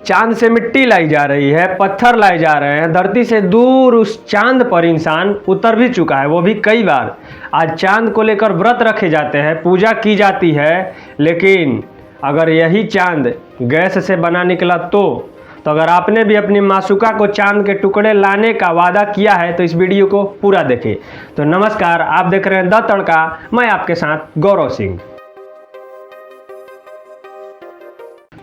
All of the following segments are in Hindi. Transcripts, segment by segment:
चांद से मिट्टी लाई जा रही है, पत्थर लाए जा रहे हैं, धरती से दूर उस चांद पर इंसान उतर भी चुका है, वो भी कई बार। आज चांद को लेकर व्रत रखे जाते हैं, पूजा की जाती है, लेकिन अगर यही चांद गैस से बना निकला तो अगर आपने भी अपनी मासूका को चांद के टुकड़े लाने का वादा किया है तो इस वीडियो को पूरा देखें। तो नमस्कार, आप देख रहे हैं द तड़का, मैं आपके साथ गौरव सिंह।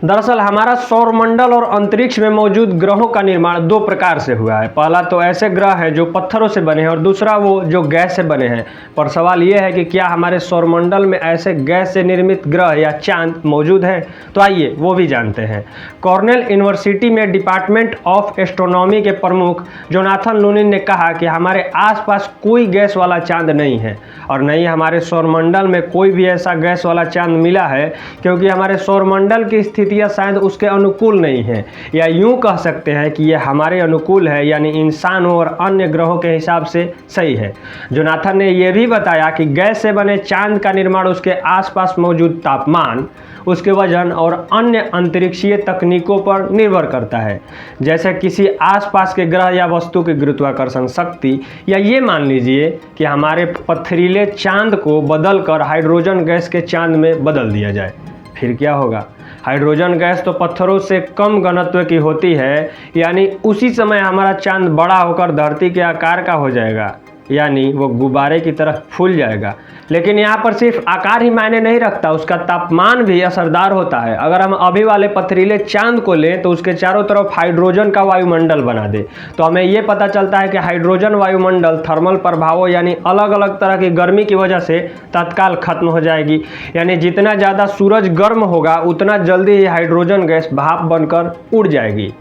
दरअसल हमारा सौरमंडल और अंतरिक्ष में मौजूद ग्रहों का निर्माण दो प्रकार से हुआ है। पहला तो ऐसे ग्रह हैं जो पत्थरों से बने हैं और दूसरा वो जो गैस से बने हैं। पर सवाल ये है कि क्या हमारे सौरमंडल में ऐसे गैस से निर्मित ग्रह या चांद मौजूद हैं? तो आइए वो भी जानते हैं। कॉर्नेल यूनिवर्सिटी में डिपार्टमेंट ऑफ एस्ट्रोनॉमी के प्रमुख जोनाथन लूनिन ने कहा कि हमारे आसपास कोई गैस वाला चांद नहीं है और न ही हमारे सौरमंडल में कोई भी ऐसा गैस वाला चांद मिला है, क्योंकि हमारे सौरमंडल की स्थिति या शायद उसके अनुकूल नहीं है, या यूं कह सकते हैं कि यह हमारे अनुकूल है, यानी इंसानों और अन्य ग्रहों के हिसाब से सही है। जोनाथन ने यह भी बताया कि गैस से बने चांद का निर्माण उसके आसपास मौजूद तापमान, उसके वजन और अन्य अंतरिक्षीय तकनीकों पर निर्भर करता है, जैसे किसी आसपास के ग्रह या वस्तु की गुरुत्वाकर्षण शक्ति, या ये मान लीजिए कि हमारे पथरीले चांद को बदलकर हाइड्रोजन गैस के चांद में बदल दिया जाए। फिर क्या होगा? हाइड्रोजन गैस तो पत्थरों से कम घनत्व की होती है, यानी उसी समय हमारा चांद बड़ा होकर धरती के आकार का हो जाएगा, यानी वो गुब्बारे की तरह फूल जाएगा। लेकिन यहाँ पर सिर्फ आकार ही मायने नहीं रखता, उसका तापमान भी असरदार होता है। अगर हम अभी वाले पथरीले चांद को लें तो उसके चारों तरफ हाइड्रोजन का वायुमंडल बना दे तो हमें ये पता चलता है कि हाइड्रोजन वायुमंडल थर्मल प्रभावों यानी अलग अलग तरह की गर्मी की वजह से तत्काल खत्म हो जाएगी। यानी जितना ज़्यादा सूरज गर्म होगा उतना जल्दी ही हाइड्रोजन गैस भाप बनकर उड़ जाएगी।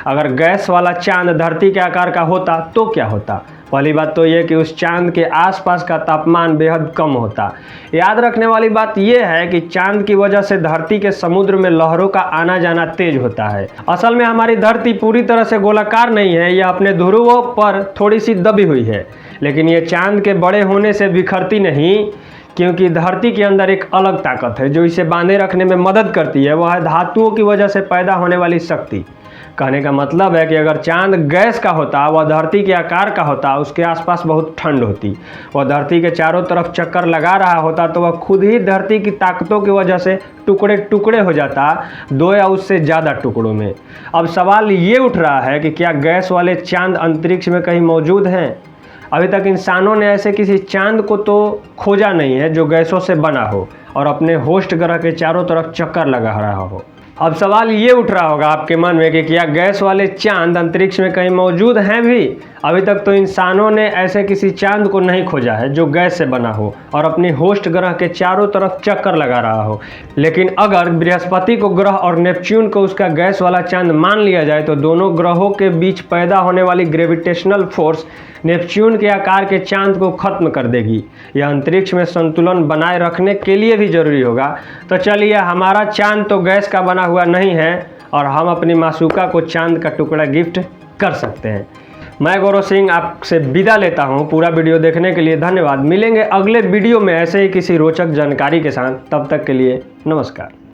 अगर गैस वाला चांद धरती के आकार का होता तो क्या होता? पहली बात तो ये कि उस चांद के आसपास का तापमान बेहद कम होता। याद रखने वाली बात यह है कि चांद की वजह से धरती के समुद्र में लहरों का आना जाना तेज होता है। असल में हमारी धरती पूरी तरह से गोलाकार नहीं है, यह अपने ध्रुवों पर थोड़ी सी दबी हुई है, लेकिन ये चांद के बड़े होने से बिखरती नहीं, क्योंकि धरती के अंदर एक अलग ताकत है जो इसे बांधे रखने में मदद करती है। वह है धातुओं की वजह से पैदा होने वाली शक्ति। कहने का मतलब है कि अगर चांद गैस का होता, वह धरती के आकार का होता, उसके आसपास बहुत ठंड होती, वह धरती के चारों तरफ चक्कर लगा रहा होता, तो वह खुद ही धरती की ताकतों की वजह से टुकड़े टुकड़े हो जाता, दो या उससे ज़्यादा टुकड़ों में। अब सवाल ये उठ रहा है कि क्या गैस वाले चांद अंतरिक्ष में कहीं मौजूद हैं? अभी तक इंसानों ने ऐसे किसी चांद को तो खोजा नहीं है जो गैसों से बना हो और अपने होस्ट ग्रह के चारों तरफ चक्कर लगा रहा हो। अब सवाल ये उठ रहा होगा आपके मन में कि क्या गैस वाले चांद अंतरिक्ष में कहीं मौजूद हैं भी? अभी तक तो इंसानों ने ऐसे किसी चांद को नहीं खोजा है जो गैस से बना हो और अपनी होस्ट ग्रह के चारों तरफ चक्कर लगा रहा हो। लेकिन अगर बृहस्पति को ग्रह और नेपच्यून को उसका गैस वाला चांद मान लिया जाए तो दोनों ग्रहों के बीच पैदा होने वाली ग्रेविटेशनल फोर्स नेपच्यून के आकार के चांद को खत्म कर देगी। यह अंतरिक्ष में संतुलन बनाए रखने के लिए भी जरूरी होगा। तो चलिए, हमारा चांद तो गैस का बना हुआ नहीं है और हम अपनी मासूका को चांद का टुकड़ा गिफ्ट कर सकते हैं। मैं गौरव सिंह आपसे विदा लेता हूं। पूरा वीडियो देखने के लिए धन्यवाद। मिलेंगे अगले वीडियो में ऐसे ही किसी रोचक जानकारी के साथ। तब तक के लिए नमस्कार।